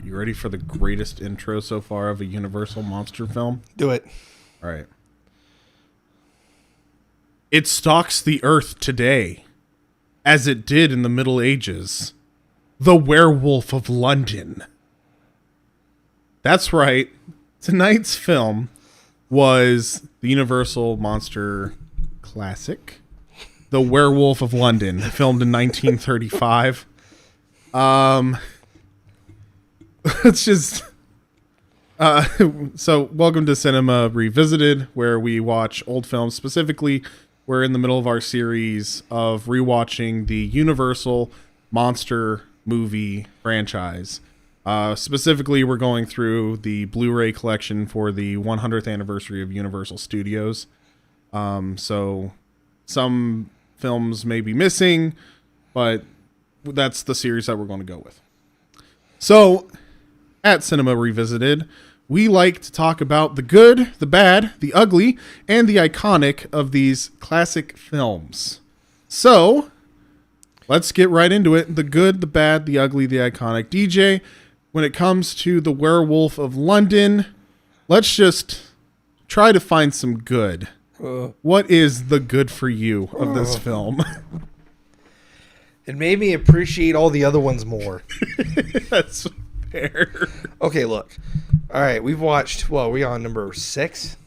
You ready for the greatest intro so far of a Universal monster film? Do it. All right. It stalks the earth today, as it did in the Middle Ages. The Werewolf of London. That's right. Tonight's film was the Universal monster classic, The Werewolf of London, filmed in 1935. It's just... so, welcome to Cinema Revisited, where we watch old films. Specifically, we're in the middle of our series of rewatching the Universal monster movie franchise. Specifically, we're going through the Blu-ray collection for the 100th anniversary of Universal Studios. So, some films may be missing, but that's the series that we're going to go with. So, at Cinema Revisited, we like to talk about the good, the bad, the ugly, and the iconic of these classic films. So, let's get right into it. The good, the bad, the ugly, the iconic. DJ, when it comes to The Werewolf of London, let's just try to find some good. What is the good for you of this film? It made me appreciate all the other ones more. That's fair. Okay, look. All right, we've watched, well, we're on number 6?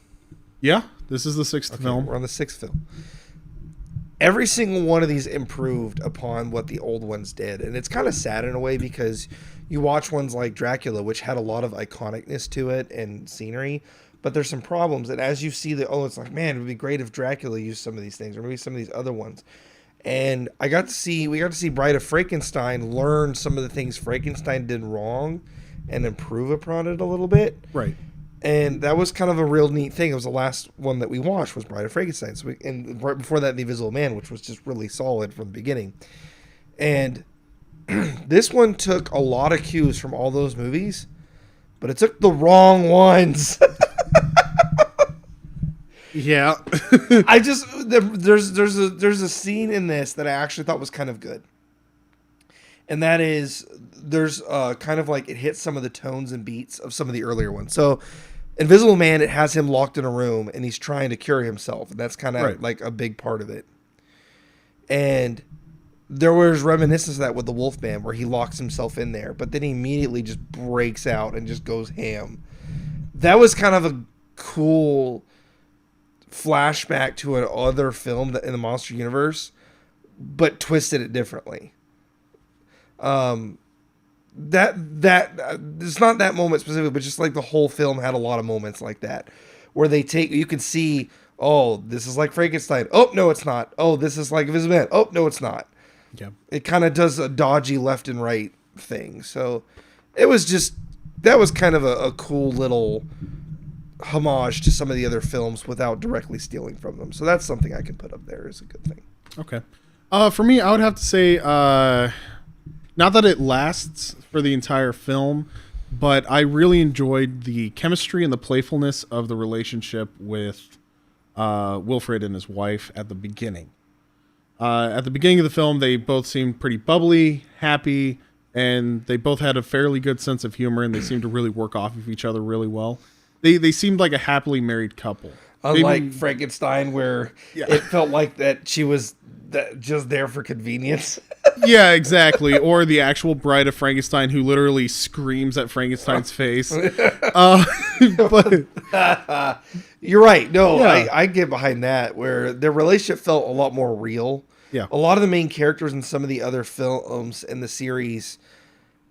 Yeah, this is the 6th film. We're on the 6th film. Every single one of these improved upon what the old ones did. And it's kind of sad in a way because you watch ones like Dracula, which had a lot of iconicness to it and scenery, but there's some problems. And as you see it's like, man, it would be great if Dracula used some of these things or maybe some of these other ones. And we got to see Bride of Frankenstein learn some of the things Frankenstein did wrong and improve upon it a little bit. Right. And that was kind of a real neat thing. It was the last one that we watched was Bride of Frankenstein. And right before that, The Invisible Man, which was just really solid from the beginning. And this one took a lot of cues from all those movies, but it took the wrong ones. Yeah. There's a scene in this that I actually thought was kind of good. And that is, there's kind of like it hits some of the tones and beats of some of the earlier ones. So, Invisible Man, it has him locked in a room and he's trying to cure himself. And that's kind of like a big part of it. And there was reminiscence of that with the Wolfman where he locks himself in there, but then he immediately just breaks out and just goes ham. That was kind of a cool flashback to another film that in the monster universe, but twisted it differently. That it's not that moment specifically, but just like the whole film had a lot of moments like that where you can see, oh, this is like Frankenstein. Oh, no, it's not. Oh, this is like Invisible Man. Oh, no, it's not. Yeah. It kind of does a dodgy left and right thing. So that was kind of a cool little homage to some of the other films without directly stealing from them. So that's something I can put up there as a good thing. Okay. For me, I would have to say, not that it lasts for the entire film, but I really enjoyed the chemistry and the playfulness of the relationship with Wilfred and his wife at the beginning. At the beginning of the film, they both seemed pretty bubbly, happy, and they both had a fairly good sense of humor, and they seemed to really work off of each other really well. They seemed like a happily married couple. Unlike Frankenstein, where it felt like that she was just there for convenience. Yeah, exactly. Or the actual Bride of Frankenstein who literally screams at Frankenstein's face. But you're right. No, yeah. I get behind that, where their relationship felt a lot more real. Yeah. A lot of the main characters in some of the other films in the series,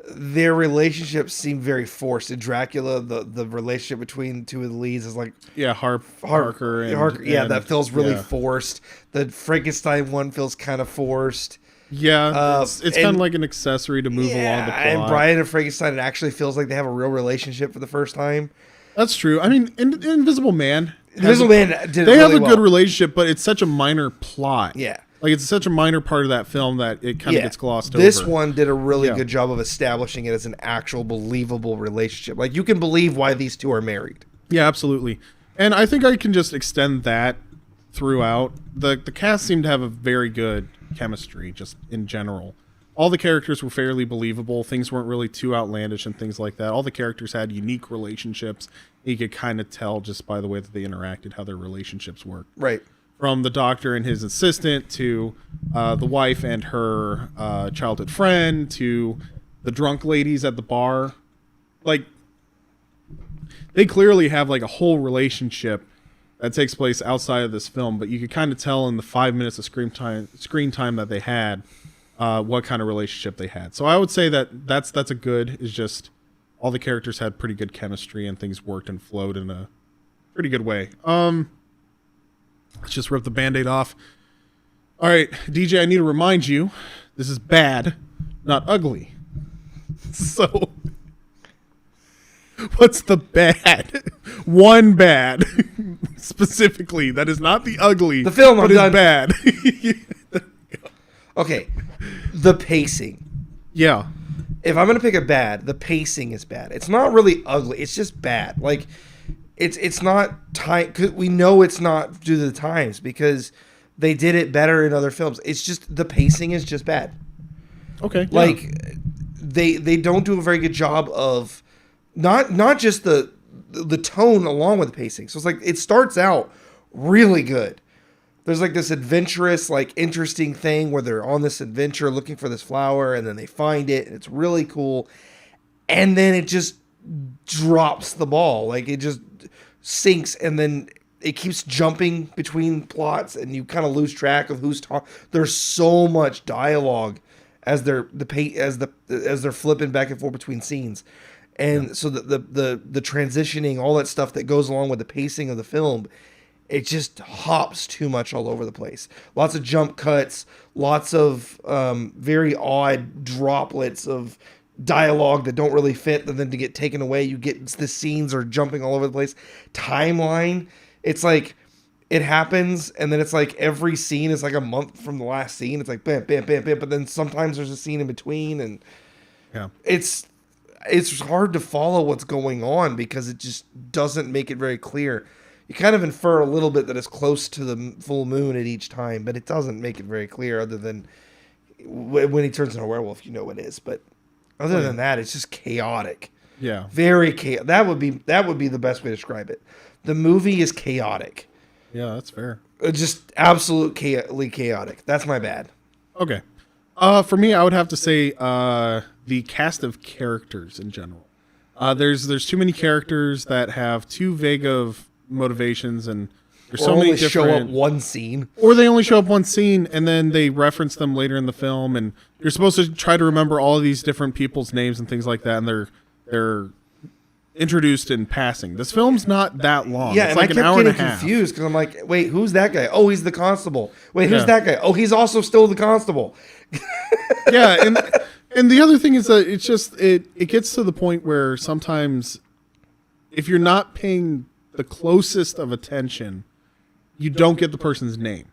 their relationships seem very forced. In Dracula, the relationship between two of the leads is like Harker. And that feels really forced. The Frankenstein one feels kind of forced. Yeah, it's kind of like an accessory to move along the plot. And Bride of Frankenstein, it actually feels like they have a real relationship for the first time. That's true. I mean, Invisible Man did it really well. They have a good relationship, but it's such a minor plot. Yeah. Like, it's such a minor part of that film that it kind of gets glossed over. This one did a really good job of establishing it as an actual believable relationship. Like, you can believe why these two are married. Yeah, absolutely. And I think I can just extend that throughout. The cast seemed to have a very good chemistry, just in general. all the characters were fairly believable. Things weren't really too outlandish and things like that. All the characters had unique relationships. You could kind of tell just by the way that they interacted how their relationships worked. Right. From the doctor and his assistant to the wife and her childhood friend to the drunk ladies at the bar. Like, they clearly have like a whole relationship that takes place outside of this film, but you could kind of tell in the 5 minutes of screen time that they had what kind of relationship they had. So I would say that's a good, is just all the characters had pretty good chemistry and things worked and flowed in a pretty good way. Let's just rip the Band-Aid off. All right, DJ, I need to remind you, this is bad, not ugly. So, what's the bad? One bad, specifically. That is not the ugly. The film, but is bad. Okay, the pacing. Yeah. If I'm gonna pick a bad, the pacing is bad. It's not really ugly. It's just bad. Like, it's not time. Cause we know it's not due to the times because they did it better in other films. It's just the pacing is just bad. Okay. Like, they don't do a very good job of not just the tone along with the pacing. So it's like it starts out really good. There's like this adventurous, like interesting thing where they're on this adventure looking for this flower and then they find it and it's really cool. And then it just drops the ball. Like it just sinks and then it keeps jumping between plots and you kind of lose track of who's talking. There's so much dialogue as they're flipping back and forth between scenes. And so the transitioning, all that stuff that goes along with the pacing of the film, it just hops too much all over the place. Lots of jump cuts, lots of very odd droplets of dialogue that don't really fit, and then to get taken away, you get the scenes are jumping all over the place. Timeline, it's like it happens, and then it's like every scene is like a month from the last scene. It's like bam, bam, bam, bam, but then sometimes there's a scene in between, and it's hard to follow what's going on because it just doesn't make it very clear. You kind of infer a little bit that it's close to the full moon at each time, but it doesn't make it very clear other than when he turns into a werewolf, you know it is. But other than that, it's just chaotic. Yeah. Very chaotic. That would be the best way to describe it. The movie is chaotic. Yeah, that's fair. Just absolutely chaotic. That's my bad. Okay. For me, I would have to say the cast of characters in general. There's too many characters that have too vague of motivations, and there's so many different. Show up one scene, or they only show up one scene, and then they reference them later in the film, and you're supposed to try to remember all of these different people's names and things like that, and they're introduced in passing. This film's not that long. Yeah, it's and like I kept an hour and a getting half. confused because I'm like, wait, who's that guy? Oh, he's the constable. Wait, who's that guy? Oh, he's also still the constable. Yeah, and the other thing is that it's just it gets to the point where sometimes if you're not paying the closest of attention, you don't get the person's name.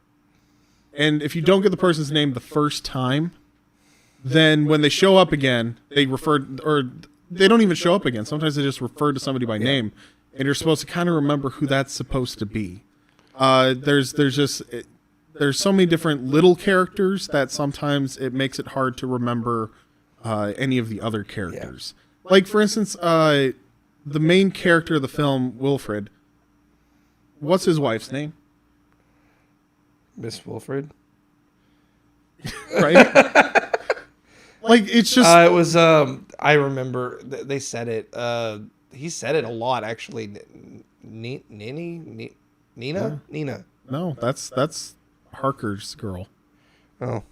And if you don't get the person's name the first time, then when they show up again, they don't even show up again. Sometimes they just refer to somebody by name, and you're supposed to kind of remember who that's supposed to be. There's so many different little characters that sometimes it makes it hard to remember any of the other characters. Yeah. Like, for instance, the main character of the film, Wilfred, what's his wife's name? Miss Wilfred. Right? Like, it's just... it was, I remember, they said it. He said it a lot, actually. Nina? Yeah. Nina. No, that's Harker's girl. Oh.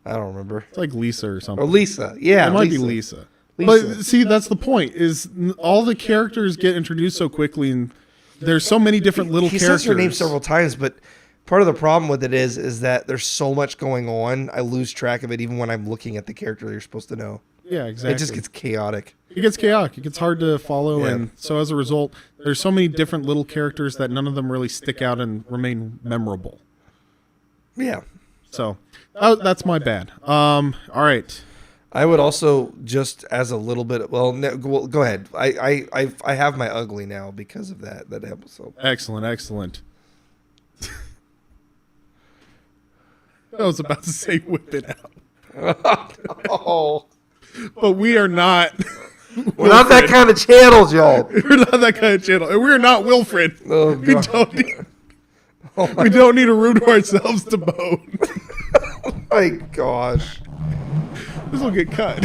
I don't remember. It's like Lisa or something. Or Lisa. Yeah, it might be Lisa. But see, that's the point, is all the characters get introduced so quickly, and there's so many different little characters. He says her name several times, but part of the problem with it is that there's so much going on, I lose track of it even when I'm looking at the character you're supposed to know. Yeah, exactly. It just gets chaotic. It gets chaotic. It gets hard to follow, and so as a result, there's so many different little characters that none of them really stick out and remain memorable. Yeah. So that's my bad. All right. I would also, just as a little bit. Well, go ahead. I have my ugly now because of that episode. Excellent. I was about to say whip it out. Oh, But we are not. we're not that kind of channel, Joe. We're not that kind of channel. And we're not Wilfred. Oh, We God. don't need, we don't need to root ourselves to bone. My gosh. This will get cut.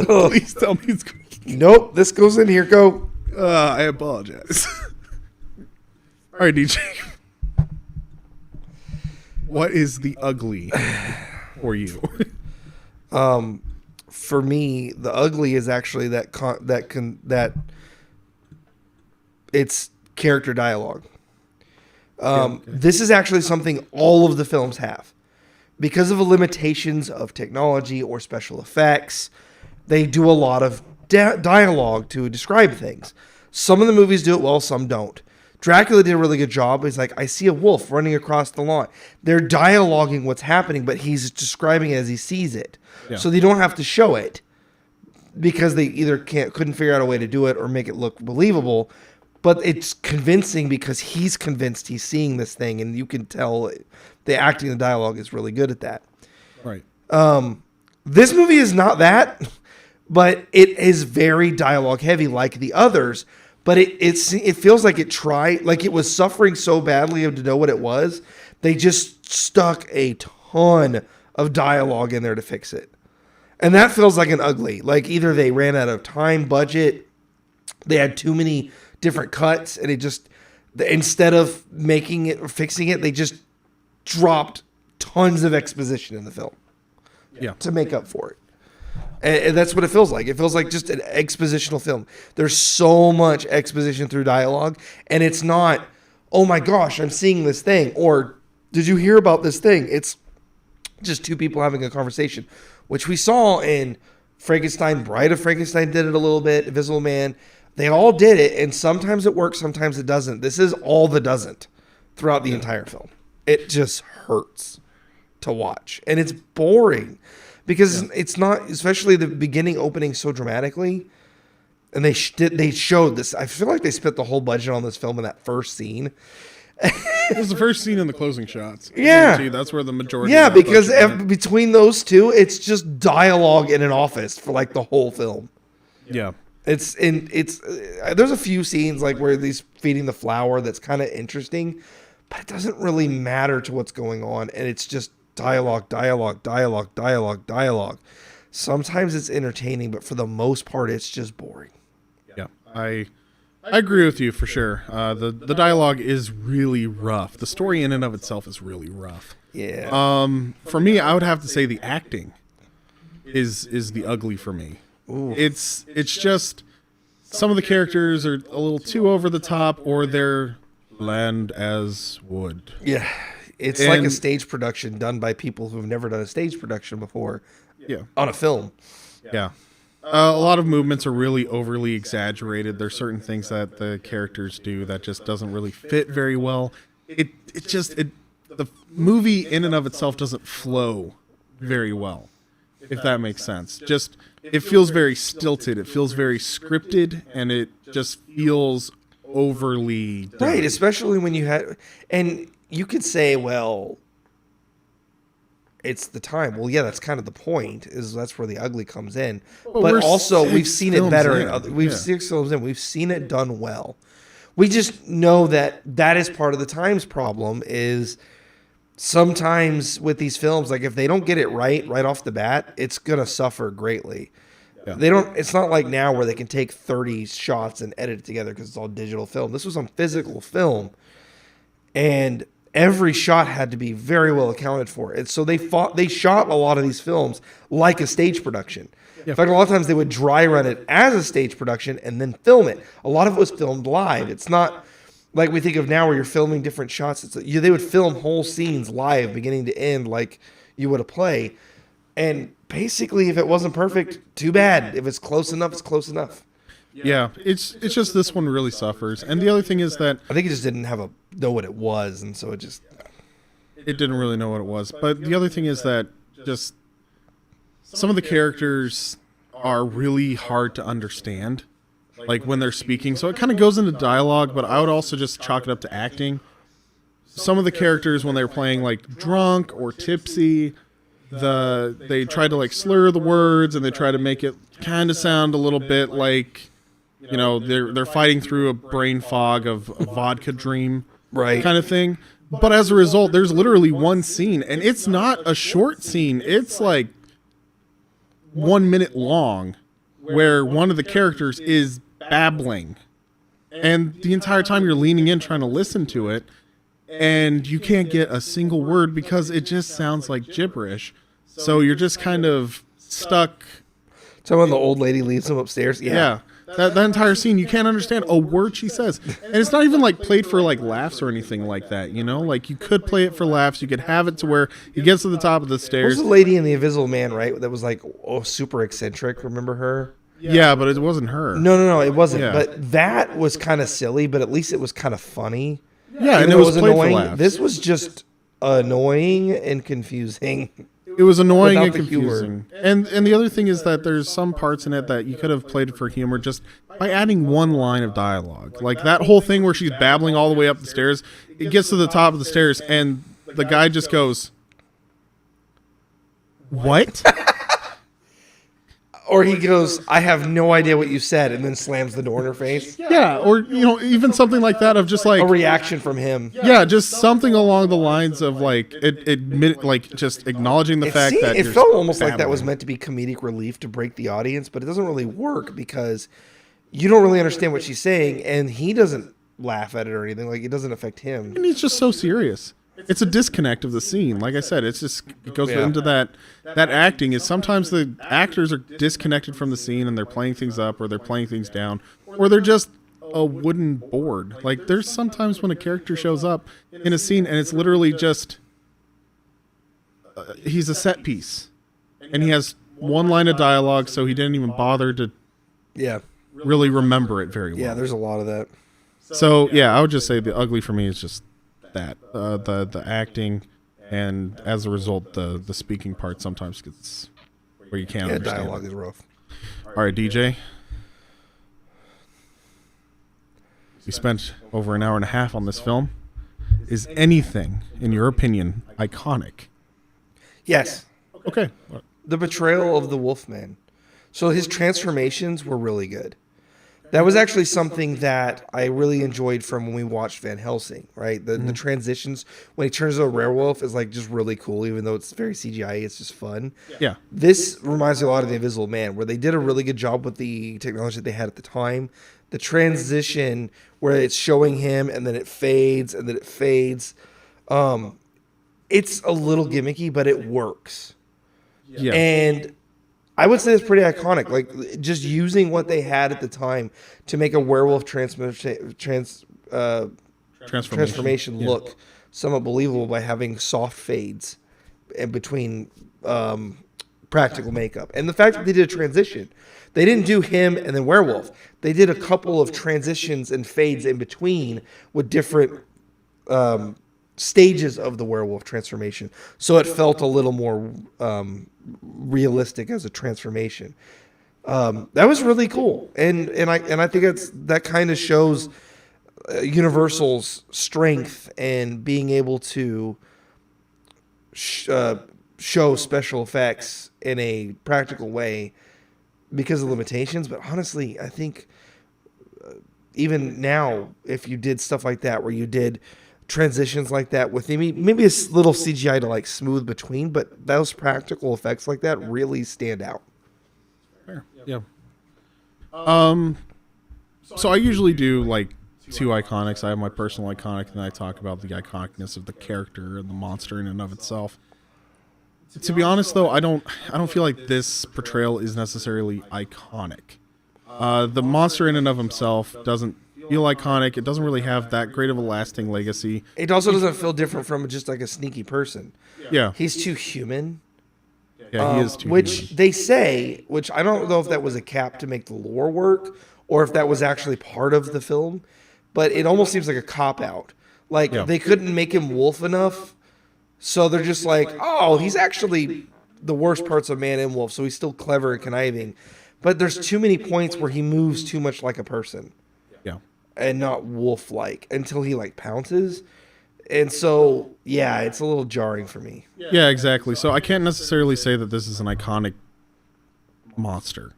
Please tell me it's going to get Nope, this goes in here. Go. I apologize. All right, DJ. What is the ugly for you? For me, the ugly is actually that it's character dialogue. This is actually something all of the films have. Because of the limitations of technology or special effects, they do a lot of dialogue to describe things. Some of the movies do it well, some don't. Dracula did a really good job. He's like, I see a wolf running across the lawn. They're dialoguing what's happening, but he's describing it as he sees it. Yeah. So they don't have to show it because they either couldn't figure out a way to do it or make it look believable. But it's convincing because he's convinced he's seeing this thing, and you can tell the acting, the dialogue is really good at that. Right. This movie is not that, but it is very dialogue heavy like the others. But it feels like it was suffering so badly to know what it was. They just stuck a ton of dialogue in there to fix it. And that feels like an ugly. Like either they ran out of time, budget, they had too many different cuts, and instead of making it or fixing it, they just dropped tons of exposition in the film. Yeah. To make up for it. And that's what it feels like. It feels like just an expositional film. There's so much exposition through dialogue, and it's not, oh my gosh, I'm seeing this thing, or did you hear about this thing? It's just two people having a conversation, which we saw in Frankenstein. Bride of Frankenstein did it a little bit. Invisible Man. They all did it, and sometimes it works, sometimes it doesn't. This is all that doesn't throughout the entire film. It just hurts to watch, and it's boring. Because it's not, especially the beginning opening so dramatically, and they showed this. I feel like they spent the whole budget on this film in that first scene. It was the first scene in the closing shots. Yeah. That's where the majority Yeah, of that because budget went. between those two, it's just dialogue in an office for like the whole film. Yeah. There's a few scenes like where he's feeding the flower that's kind of interesting, but it doesn't really matter to what's going on, and it's just dialogue. Sometimes it's entertaining, but for the most part, it's just boring. Yeah. I agree with you for sure. The dialogue is really rough. The story in and of itself is really rough. Yeah. For me, I would have to say the acting is the ugly for me. Ooh. It's just some of the characters are a little too over the top, or they're bland as wood. Yeah. It's like a stage production done by people who've never done a stage production before. Yeah. On a film. Yeah. A lot of movements are really overly exaggerated. There's certain things that the characters do that just doesn't really fit very well. The movie in and of itself doesn't flow very well, if that makes sense. Just, it feels very stilted. It feels very scripted, and it just feels overly done. Right, especially when you had, and you could say, well, it's the time. Well, yeah, that's kind of the point. That's where the ugly comes in. But also, we've seen it better in other. We've 6 films in. We've seen it done well. We just know that is part of the times problem. Is sometimes with these films, like if they don't get it right off the bat, it's gonna suffer greatly. Yeah. They don't. It's not like now where they can take 30 shots and edit it together because it's all digital film. This was on physical film, and every shot had to be very well accounted for. And so they shot a lot of these films like a stage production. Yeah. In fact, a lot of times they would dry run it as a stage production and then film it. A lot of it was filmed live. It's not like we think of now where you're filming different shots. They would film whole scenes live, beginning to end, like you would a play. And basically, if it wasn't perfect, too bad. If it's close enough, it's close enough. Yeah, it's just this one really suffers. And the other thing is that I think it just didn't know what it was, and so it didn't really know what it was. But the other thing is that just some of the characters are really hard to understand, like when they're speaking. So it kind of goes into dialogue, but I would also just chalk it up to acting. Some of the characters, when they're playing like drunk or tipsy, they try to like slur the words, and they try to make it kind of sound a little bit like, they're fighting through a brain fog of a vodka dream, Right. kind of thing. But as a result, there's literally one scene, and it's not a short scene. It's like 1 minute long, where one of the characters is babbling, and the entire time you're leaning in trying to listen to it, and you can't get a single word because it just sounds like gibberish. So you're just kind of stuck. So when the old lady leaves him upstairs, Yeah. That entire scene, you can't understand a word she says. And it's not even like played for like laughs or anything like that, Like you could play it for laughs. You could have it to where he gets to the top of the There's stairs. a lady in The Invisible Man, right? That was like, super eccentric. Remember her? Yeah, but it wasn't her. No, it wasn't. Yeah. But that was kind of silly, but at least it was kind of funny. Yeah, and Even it though was played annoying. for laughs. This was just annoying and confusing. It was annoying Without and the humor. confusing. And the other thing is that there's some parts in it that you could have played for humor just by adding one line of dialogue. Like that whole thing where she's babbling all the way up the stairs. It gets to the top of the stairs, and the guy just goes, "What?" Or he goes, I have no idea what you said, and then slams the door in her face. Yeah, or even something like that of just like A reaction from him. yeah, just something along the lines of like just acknowledging the fact that It you're felt almost like that was babbling. meant to be comedic relief to break the audience, but it doesn't really work because you don't really understand what she's saying, and he doesn't laugh at it or anything. Like, it doesn't affect him. And he's just so serious. It's a disconnect of the scene. Like I said, it goes Yeah. into that acting is sometimes the actors are disconnected from the scene and they're playing things up or they're playing things down or they're just a wooden board. Like there's sometimes when a character shows up in a scene and it's literally just he's a set piece and he has one line of dialogue, so he didn't even bother to Yeah. really remember it very well. Yeah, there's a lot of that. So yeah, I would just say the ugly for me is just that the acting, and as a result, the speaking part sometimes gets where you can't Yeah, understand. dialogue is rough. All right, DJ, we spent over an hour and a half on this film. Is anything, in your opinion, iconic? Yes. Okay. The betrayal of the Wolfman. So his transformations were really good. That was actually something that I really enjoyed from when we watched Van Helsing, right? The transitions when he turns into a werewolf is like just really cool, even though it's very CGI, it's just fun. Yeah. This reminds me a lot of The Invisible Man, where they did a really good job with the technology that they had at the time. The transition where it's showing him and then it fades and then it fades. It's a little gimmicky, but it works. Yeah. And I would say it's pretty iconic. Like just using what they had at the time to make a werewolf transformation Yeah. look somewhat believable by having soft fades in between practical makeup. And the fact that they did a transition. They didn't do him and then werewolf. They did a couple of transitions and fades in between with different stages of the werewolf transformation. So it felt a little more realistic as a transformation. That was really cool. And I think that kind of shows Universal's strength and being able to show special effects in a practical way because of limitations. But honestly, I think even now, if you did stuff like that, where you did transitions like that with maybe a little CGI to like smooth between, but those practical effects like that really stand out. Fair. Yeah. So I usually do like two iconics. I have my personal iconic, and then I talk about the iconicness of the character and the monster in and of itself. To be honest, though, I don't feel like this portrayal is necessarily iconic. The monster in and of himself doesn't feel iconic. It doesn't really have that great of a lasting legacy. It also doesn't feel different from just like a sneaky person. Yeah, He's too human. yeah, he is too. Which human. they say, which I don't know if that was a cap to make the lore work or if that was actually part of the film, but it almost seems like a cop out. Like Yeah. they couldn't make him wolf enough, so they're just like, oh, he's actually the worst parts of man and wolf, so he's still clever and conniving. But there's too many points where he moves too much like a person Yeah, and not wolf-like until he like pounces. And so, yeah, it's a little jarring for me. Yeah, exactly. So I can't necessarily say that this is an iconic monster.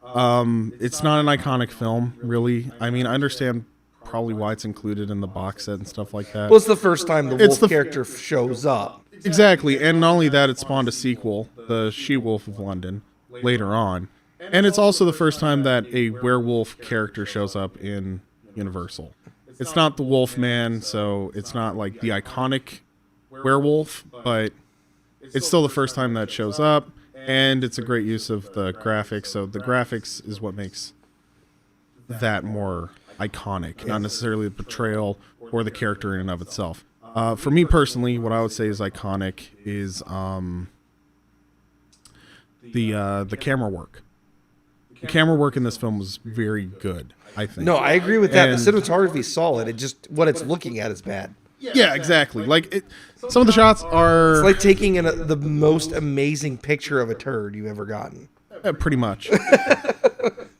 It's not an iconic film, really. I mean, I understand probably why it's included in the box set and stuff like that. Well, it's the first time the wolf character shows up. Exactly, and not only that, it spawned a sequel, the She-Wolf of London, later on. And it's also the first time that a werewolf character shows up in Universal. It's not the Wolfman, so it's not like the iconic werewolf, but it's still the first time that shows up, and it's a great use of the graphics. So the graphics is what makes that more iconic, not necessarily the portrayal or the character in and of itself. For me personally, what I would say is iconic is the camera work. The camera work in this film was very good, I think. No, I agree with that. The cinematography is solid. It just what it's looking at is bad. Yeah, exactly. Like some of the shots are. It's like taking the most amazing picture of a turd you've ever gotten. Pretty much.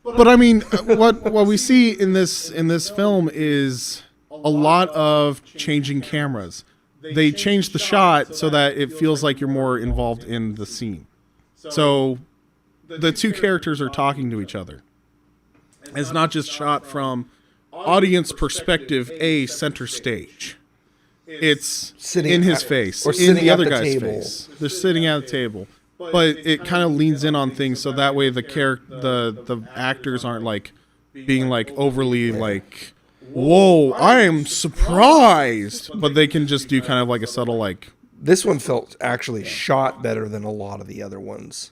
But I mean, what we see in this film is a lot of changing cameras. They change the shot so that it feels like you're more involved in the scene. So the two characters are talking to each other. It's not just shot from audience perspective, center stage. It's sitting in his face, or in the other guy's face. They're sitting at the table, but it kind of leans in on things so that way the actors aren't like being like overly like, whoa, I am surprised, but they can just do kind of like a subtle like. This one felt actually shot better than a lot of the other ones,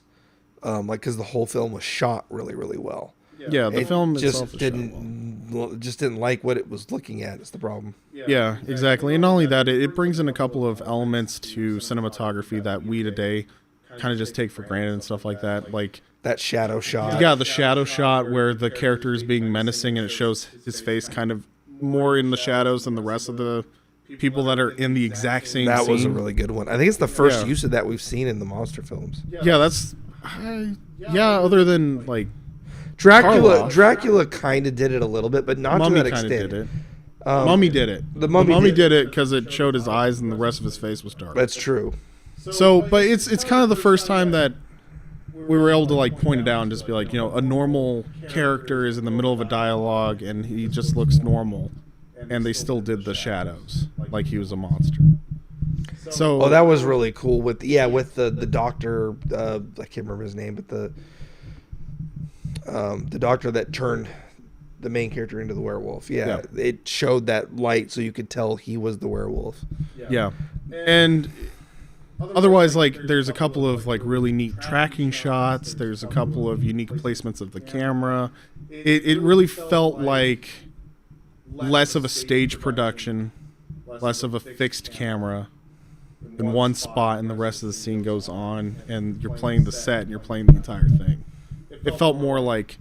like because the whole film was shot really, really well. Yeah, the film just didn't like what it was looking at. It's the problem. Yeah, exactly. And not only that, it brings in a couple of elements to cinematography that we today kind of just take for granted and stuff like that. Like that shadow shot. Yeah, the shadow shot where the character is being menacing and it shows his face kind of more in the shadows than the rest of the people that are in the exact same scene. That was a really good one. I think it's the first use of that we've seen in the monster films. Yeah, that's other than like Dracula kind of did it a little bit, but not to that extent. Did it. Mummy did it. The Mummy did it because it showed his eyes and the rest of his face was dark. That's true. So, but it's kind of the first time that we were able to like point it out and just be like, a normal character is in the middle of a dialogue and he just looks normal, and they still did the shadows like he was a monster. So, that was really cool with the doctor. I can't remember his name, but the doctor that turned the main character into the werewolf. Yeah, it showed that light so you could tell he was the werewolf. Yeah. And otherwise, like, there's a couple of like really neat tracking shots. There's a couple of unique placements of the camera. It really felt like less of a stage production, less of a fixed camera in one spot, and the rest of the scene goes on, and you're playing the set and you're playing the entire thing. It felt more like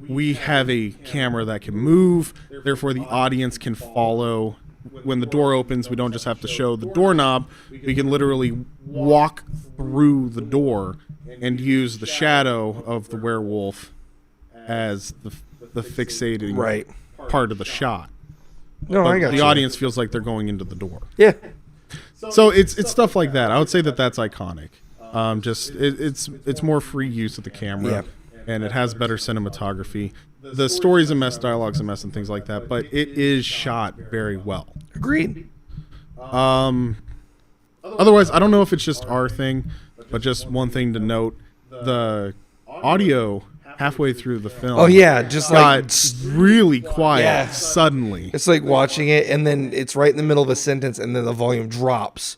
we have a camera that can move, therefore the audience can follow. When the door opens, we don't just have to show the doorknob. We can literally walk through the door and use the shadow of the werewolf as the fixating part of the shot. No, I got the audience feels like they're going into the door. Yeah. So it's stuff like that. I would say that's iconic. It's more free use of the camera, and it has better cinematography. The story's a mess, dialogue's a mess, and things like that, but it is shot very well. Agreed. Otherwise, I don't know if it's just our thing, but just one thing to note: the audio halfway through the film. Oh yeah, just got really quiet suddenly. It's like watching it, and then it's right in the middle of a sentence, and then the volume drops.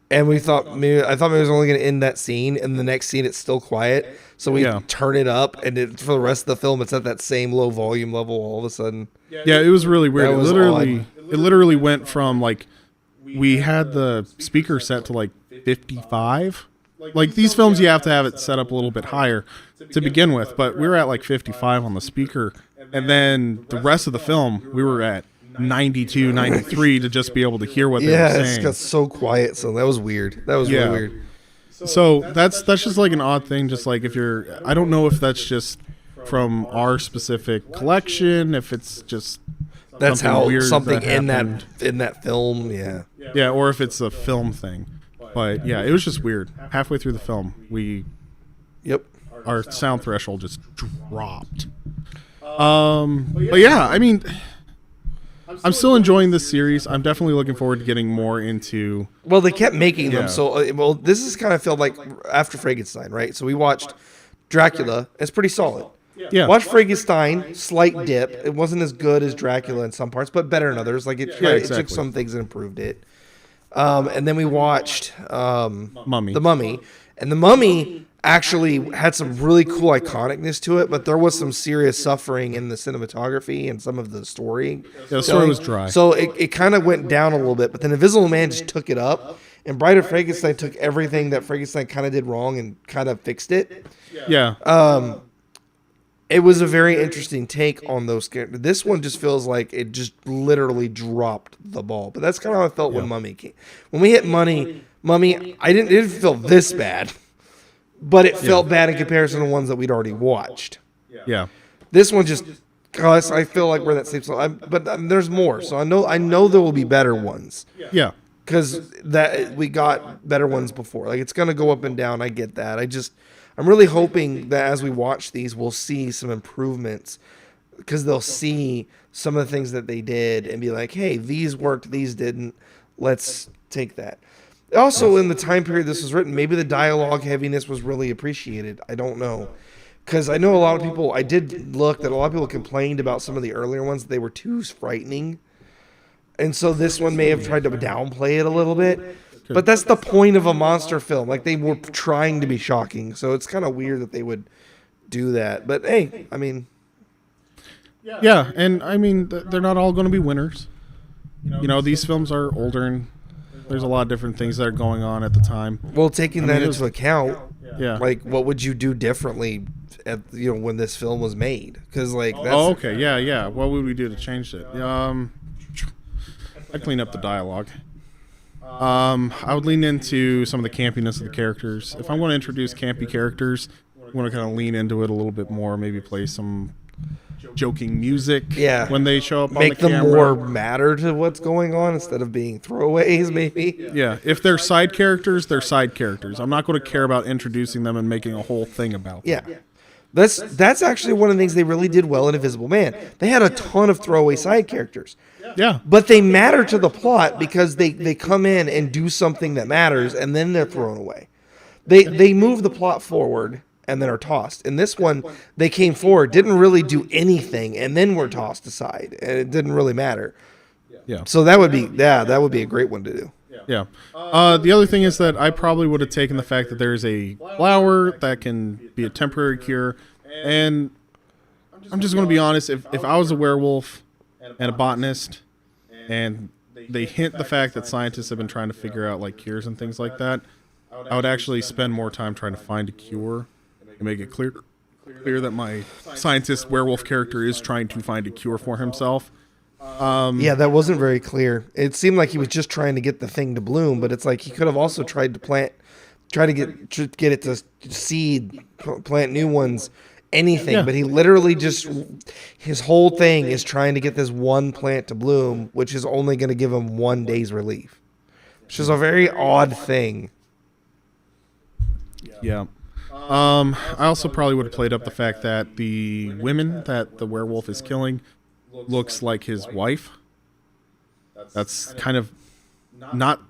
And I thought maybe it was only going to end that scene, and the next scene it's still quiet. So we turn it up, and for the rest of the film, it's at that same low volume level all of a sudden. Yeah, it was really weird. It literally went from like we had the speaker set to like 55. Like these films, you have to have it set up a little bit higher to begin with, but we were at like 55 on the speaker, and then the rest of the film we were at 92, 93 to just be able to hear what they were saying. Yeah, it's got so quiet, so that was weird. That was really weird. So that's just like an odd thing. Just like I don't know if that's just from our specific collection, if it's just That's how weird something happened. in that film. Yeah. Yeah, or if it's a film thing. But yeah, it was just weird. Halfway through the film, Yep. our sound threshold just dropped. But yeah, I mean, I'm still enjoying this series. I'm definitely looking forward to getting more into. Well, they kept making them. Yeah. So, this is kind of felt like after Frankenstein, right? So we watched Dracula. It's pretty solid. Yeah. Watch Frankenstein, slight dip. It wasn't as good as Dracula in some parts, but better in others. Like it took exactly. some things and improved it. And then we watched Mummy. The Mummy, and The Mummy actually had some really cool iconicness to it, but there was some serious suffering in the cinematography and some of the story. Yeah, the story was dry. So it kind of went down a little bit, but then Invisible Man just took it up, and Bride of Frankenstein took everything that Frankenstein kind of did wrong and kind of fixed it. Yeah. It was a very interesting take on those characters. This one just feels like it just literally dropped the ball. But that's kind of how I felt when Mummy came. When we hit Mummy, it didn't feel this bad, but it felt bad in comparison to ones that we'd already watched. Yeah. This one just, gosh, I feel like we're that same. But there's more, so I know there will be better ones. Yeah. Because that we got better ones before. Like it's gonna go up and down. I get that. I'm really hoping that as we watch these, we'll see some improvements because they'll see some of the things that they did and be like, hey, these worked, these didn't. Let's take that. Also, in the time period this was written, maybe the dialogue heaviness was really appreciated. I don't know. Because I know a lot of people, I did look that a lot of people complained about some of the earlier ones. They were too frightening. And so this one may have tried to downplay it a little bit. But that's the point of a monster film. Like, they were trying to be shocking. So it's kind of weird that they would do that. But, hey, I mean... Yeah, and I mean, they're not all going to be winners. You know, these films are older, and there's a lot of different things that are going on at the time. Well, taking that into account, Yeah. like, what would you do differently when this film was made? Because, like, that's... Oh, okay, yeah. What would we do to change it? I'd clean up the dialogue. I would lean into some of the campiness of the characters. If I'm going to introduce campy characters, I want to kind of lean into it a little bit more. Maybe play some joking music when they show up on the camera. Make them more matter to what's going on instead of being throwaways, maybe. Yeah, if they're side characters, they're side characters. I'm not going to care about introducing them and making a whole thing about them. Yeah. That's actually one of the things they really did well in Invisible Man. They had a ton of throwaway side characters. Yeah. But they matter to the plot because they come in and do something that matters and then they're thrown away. They move the plot forward and then are tossed. In this one, they came forward, didn't really do anything, and then were tossed aside. And it didn't really matter. Yeah. So that would be a great one to do. Yeah. The other thing is that I probably would have taken the fact that there's a flower that can be a temporary cure. And I'm just going to be honest, if I was a werewolf and a botanist and they hint the fact that scientists have been trying to figure out like cures and things like that, I would actually spend more time trying to find a cure and make it clear that my scientist werewolf character is trying to find a cure for himself. That wasn't very clear. It seemed like he was just trying to get the thing to bloom, but it's like he could have also tried to get it to seed, plant new ones, anything. Yeah. But he literally his whole thing is trying to get this one plant to bloom, which is only going to give him 1 day's relief, which is a very odd thing. Yeah. I also probably would have played up the fact that the women that the werewolf is killing looks like his wife. That's kind of not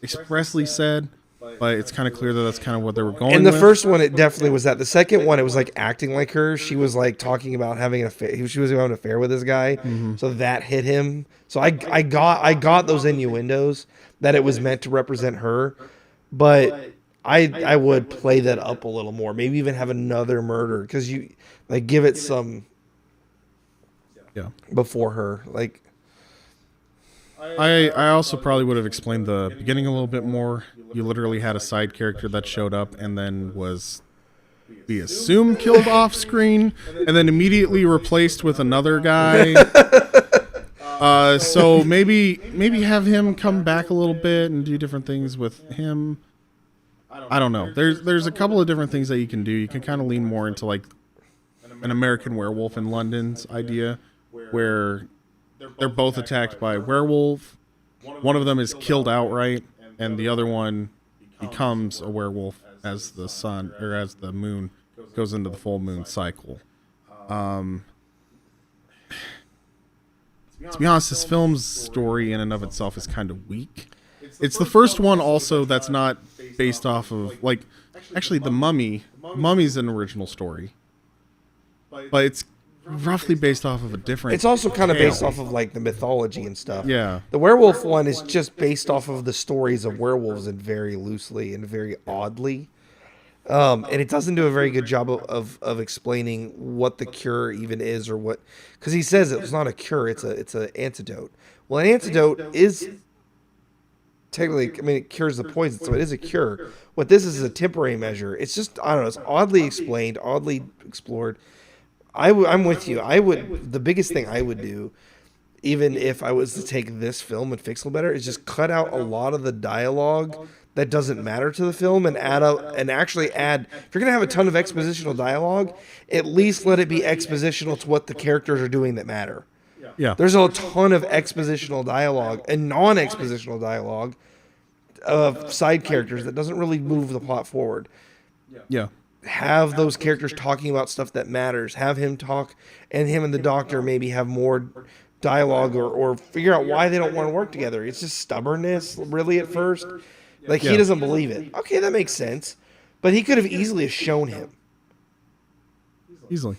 expressly said, but it's kind of clear that that's kind of what they were going In the with. first one, it definitely was that. The second one, it was like acting like her. She was like talking about having an affair. She was having an affair with this guy, so that hit him. So I got those innuendos that it was meant to represent her, but I would play that up a little more. Maybe even have another murder because you like give it some before her. Like I also probably would have explained the beginning a little bit more. You literally had a side character that showed up and then was, we assume, killed off screen and then immediately replaced with another guy. So maybe have him come back a little bit and do different things with him. I don't know. There's a couple of different things that you can do. You can kind of lean more into like an American Werewolf in London's idea, where they're both attacked by werewolf. One of them is killed outright, and the other one becomes a werewolf as the sun or as the moon goes into the full moon cycle. To be honest, this film's story in and of itself is kind of weak. It's the first one also that's not based off of, like, actually the Mummy's an original story, but it's roughly based off of a different. It's also kind of based off of like the mythology and stuff. Yeah. The werewolf one is just based off of the stories of werewolves and very loosely and very oddly. And it doesn't do a very good job of explaining what the cure even is or what, because he says it's not a cure, it's an antidote. Well, an antidote is technically, I mean, it cures the poison, so it is a cure. What this is a temporary measure. It's just, I don't know, it's oddly explained, oddly explored. I'm with you. The biggest thing I would do, even if I was to take this film and fix it better, is just cut out a lot of the dialogue that doesn't matter to the film and actually add, if you're going to have a ton of expositional dialogue, at least let it be expositional to what the characters are doing that matter. Yeah. There's a ton of expositional dialogue and non-expositional dialogue of side characters that doesn't really move the plot forward. Yeah. Have those characters talking about stuff that matters. Have him talk, and him and the doctor maybe have more dialogue or figure out why they don't want to work together. It's just stubbornness, really, at first. Like, he doesn't believe it. Okay, that makes sense. But he could have easily shown him. Easily.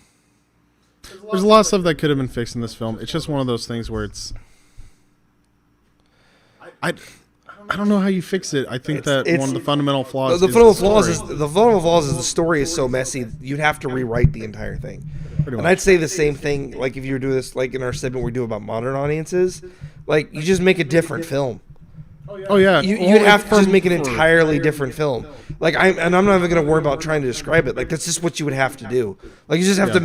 There's a lot of stuff that could have been fixed in this film. It's just one of those things where it's... I don't know how you fix it. I think that one of the fundamental flaws the fundamental flaws is the story is so messy, you'd have to rewrite the entire thing. And I'd say the same thing, like if you were doing this, like in our segment we do about modern audiences, like you just make a different film. Oh yeah, you'd have to just make an entirely different film. Like I'm not even gonna worry about trying to describe it. Like that's just what you would have to do. Like you just have to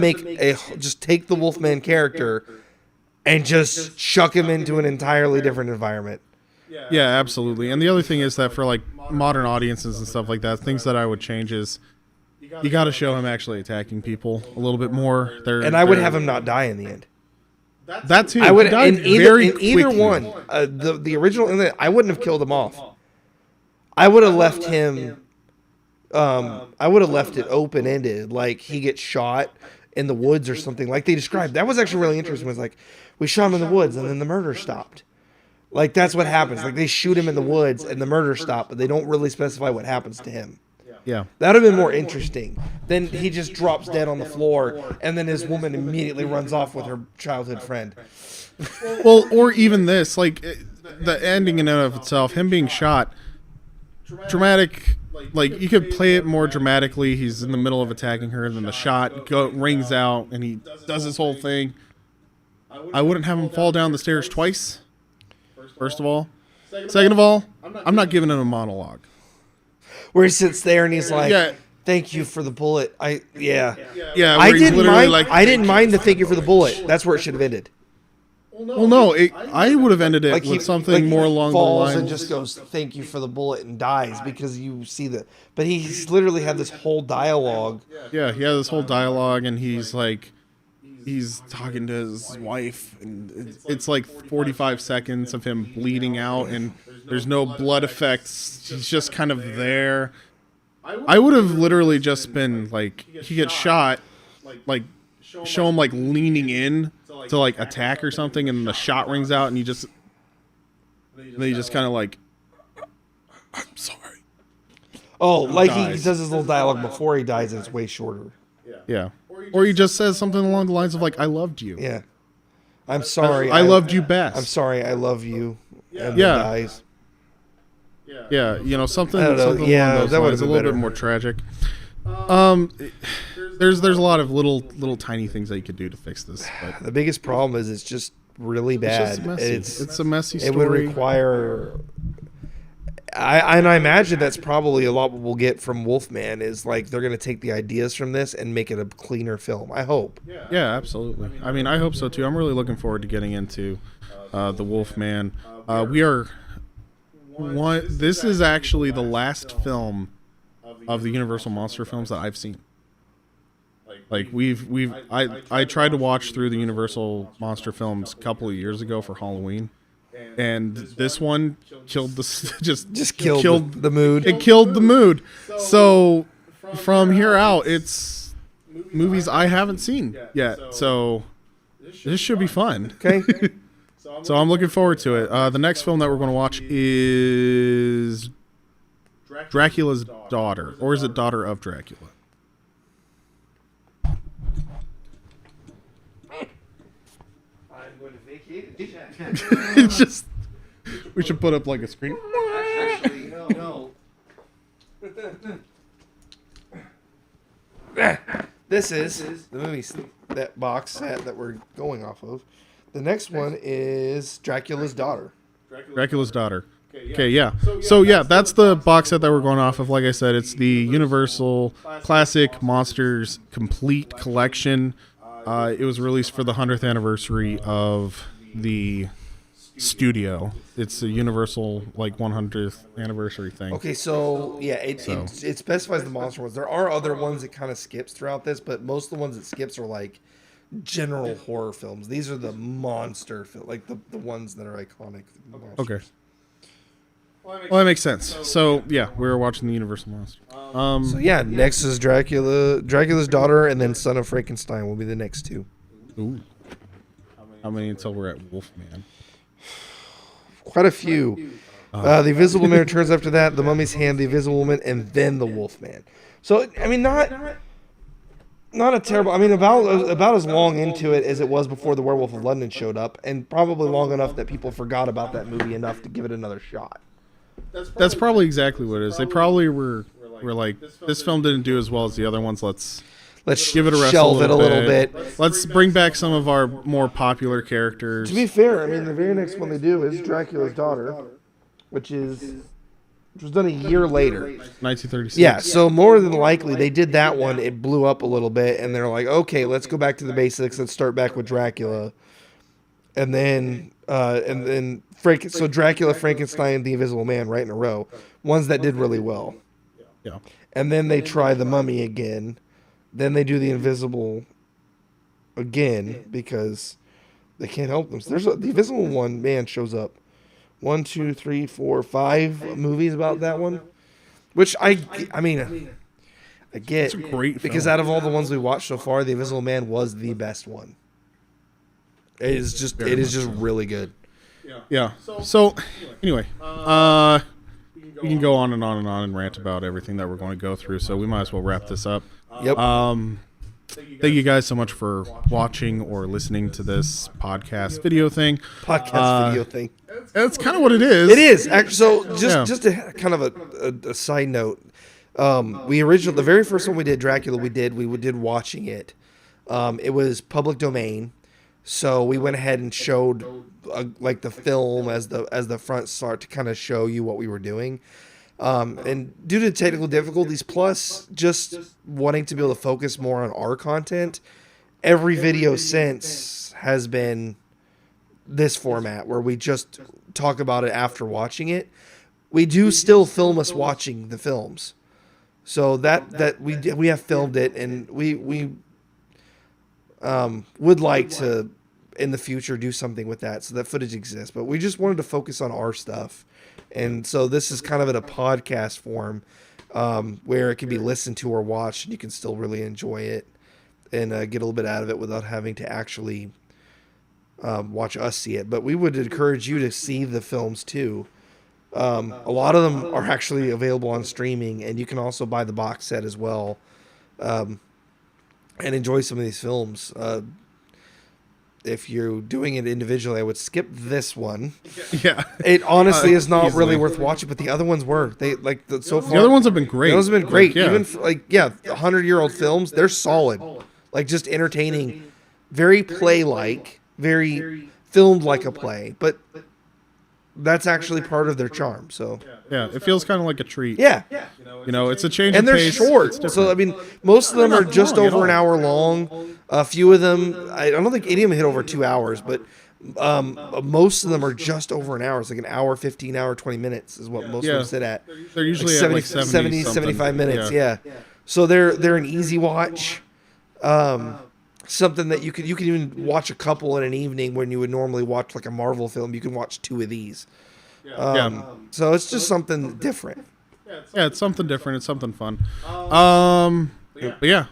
just take the Wolfman character and just chuck him into an entirely different environment. Yeah, absolutely. And the other thing is that for like modern audiences and stuff like that, things that I would change is you got to show him actually attacking people a little bit more. I would have him not die in the end. That too. I would in either one. The original, I wouldn't have killed him off. I would have left him. I would have left it open ended, like he gets shot in the woods or something, like they described. That was actually really interesting. Was like we shot him in the woods and then the murder stopped. Like that's what happens. Like they shoot him in the woods and the murder stopped, but they don't really specify what happens to him. Yeah. That would have been more interesting. Then he just drops dead on the floor, and then his woman immediately runs off with her childhood friend. Well, or even this, like the ending in and of itself, him being shot, dramatic. Like you could play it more dramatically. He's in the middle of attacking her, and then the shot rings out, and he does his whole thing. I wouldn't have him fall down the stairs twice. First of all, second of all, I'm not giving him a monologue. Where he sits there and he's like, "Thank you for the bullet." I didn't mind the "thank you for the bullet." That's where it should have ended. Well, no, I would have ended it with something more along the lines. Falls and just goes, "Thank you for the bullet," and dies because you see the. But he's literally had this whole dialogue. Yeah, he has this whole dialogue, and he's like, he's talking to his wife, and it's like 45 seconds of him bleeding out, and there's no blood effects. He's just kind of there. I would have literally just been like, he gets shot, like show him like leaning in to like attack or something, and the shot rings out, and he just kind of like, I'm sorry. Oh, like he does his little dialogue before he dies, and it's way shorter. Yeah. Or he just says something along the lines of like, I loved you. Yeah. I'm sorry. I loved you best. I'm sorry. I love you. And yeah. Dies. Yeah. You know, something. I don't know. Something Yeah, along those that would lines, have a been little better. bit more tragic. There's a lot of little tiny things that you could do to fix this. But The biggest problem is it's just really bad. It's a messy story. It would require. I imagine that's probably a lot what we'll get from Wolfman is like they're going to take the ideas from this and make it a cleaner film. I hope. Yeah, absolutely. I mean, I hope so too. I'm really looking forward to getting into the Wolfman. This is actually the last film of the Universal monster films that I've seen. Like I tried to watch through the Universal monster films a couple of years ago for Halloween, and this one killed the just killed the mood. It killed the mood. So from here out, it's movies I haven't seen yet. So this should be fun. Okay. So I'm looking forward to it. The next film that we're going to watch is Dracula's Daughter, or is it Daughter of Dracula? I'm going to vacate the chat. It's just we should put up like a screen. Actually, no. This is the movie that box set that we're going off of. The next one is Dracula's Daughter. Dracula's Daughter. Okay, yeah. So yeah, that's the box set that we're going off of. Like I said, it's the Universal Classic Monsters Complete Collection. It was released for the 100th anniversary of the studio. It's a Universal like 100th anniversary thing. Okay, so yeah, it specifies the monster ones. There are other ones it kind of skips throughout this, but most of the ones it skips are like general horror films. These are the monster like the ones that are iconic. Okay. Well, that makes sense. So yeah, we were watching the Universal monster. So yeah, next is Dracula's Daughter, and then Son of Frankenstein will be the next two. Ooh. How many until we're at Wolfman? Quite a few. The Invisible Man returns after that, The Mummy's Hand, The Invisible Woman, and then The Wolfman. So I mean, not a terrible. I mean, about as long into it as it was before The Werewolf of London showed up, and probably long enough that people forgot about that movie enough to give it another shot. That's probably exactly what it is. They probably were like, this film didn't do as well as the other ones. Let's give it a rest. Shelve it a little bit. Let's bring back some of our more popular characters. To be fair, I mean, the very next one they do is Dracula's Daughter, which was done a year later. 1936. Yeah, so more than likely they did that one. It blew up a little bit, and they're like, okay, let's go back to the basics. Let's start back with Dracula, and then so Dracula, Frankenstein, The Invisible Man, right in a row. Ones that did really well. Yeah. And then they try The Mummy again. Then they do The Invisible again because they can't help them. So The Invisible One man shows up 1, 2, 3, 4, 5 movies about that one, which I mean I get. It's a great because film. out of all the ones we watched so far, The Invisible Man was the best one. It is just really good. Yeah. So anyway, we can go on and on and on and rant about everything that we're going to go through. So we might as well wrap this up. Yep. Thank you guys so much for watching or listening to this podcast video thing. Video thing. That's kind of what it is. It is. Actually, so just a kind of a side note. The very first one we did, Dracula, we did watching it. It was public domain. So we went ahead and showed like the film as the front start to kind of show you what we were doing. And due to technical difficulties, plus just wanting to be able to focus more on our content, every video since has been this format where we just talk about it after watching it. We do still film us watching the films, so that we have filmed it, and we would like to in the future do something with that, so that footage exists. But we just wanted to focus on our stuff. And so this is kind of in a podcast form where it can be listened to or watched, and you can still really enjoy it and get a little bit out of it without having to actually watch us see it. But we would encourage you to see the films too. A lot of them are actually available on streaming, and you can also buy the box set as well and enjoy some of these films. If you're doing it individually, I would skip this one. Yeah, it honestly is not easily. really worth watching, but the other ones were. They so far. The other ones have been great. Those have been great. Yeah. Even 100-year-old films, they're solid. Like just entertaining, very play-like, very filmed like a play. But that's actually part of their charm. So yeah, it feels kind of like a treat. Yeah. You know, it's a change and of they're pace. short. So I mean, most of them are just over an hour long. A few of them, I don't think any of them hit over 2 hours, but most of them are just over an hour. It's like an hour, 15 hour, 20 minutes is what most of them sit at. They're usually like at 70, 75 minutes. Yeah. So they're an easy watch. Something that you can even watch a couple in an evening when you would normally watch like a Marvel film. You can watch 2 of these. So it's just something different. Yeah, it's something different. It's something fun. But yeah.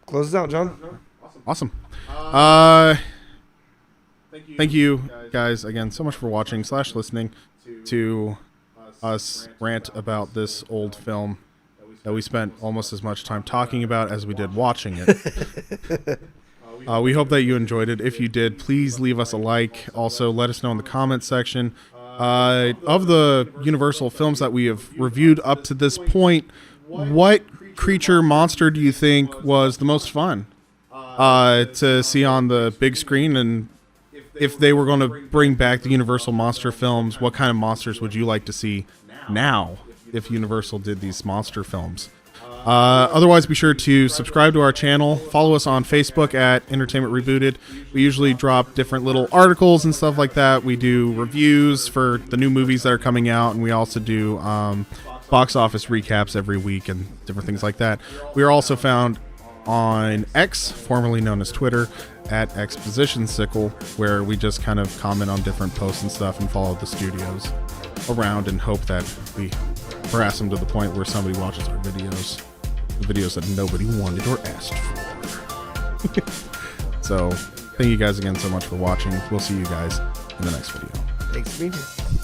Close it out, John. Awesome. Thank you guys again so much for watching / listening to us rant about this old film that we spent almost as much time talking about as we did watching it. We hope that you enjoyed it. If you did, please leave us a like. Also, let us know in the comments section. Of the Universal films that we have reviewed up to this point, what creature monster do you think was the most fun to see on the big screen? And if they were going to bring back the Universal monster films, what kind of monsters would you like to see now if Universal did these monster films? Otherwise, be sure to subscribe to our channel. Follow us on Facebook at Entertainment Rebooted. We usually drop different little articles and stuff like that. We do reviews for the new movies that are coming out, and we also do box office recaps every week and different things like that. We are also found on X, formerly known as Twitter, at XPositionSickle, where we just kind of comment on different posts and stuff and follow the studios around and hope that we harass them to the point where somebody watches our videos. The videos that nobody wanted or asked for. So, thank you guys again so much for watching. We'll see you guys in the next video. Thanks for being here.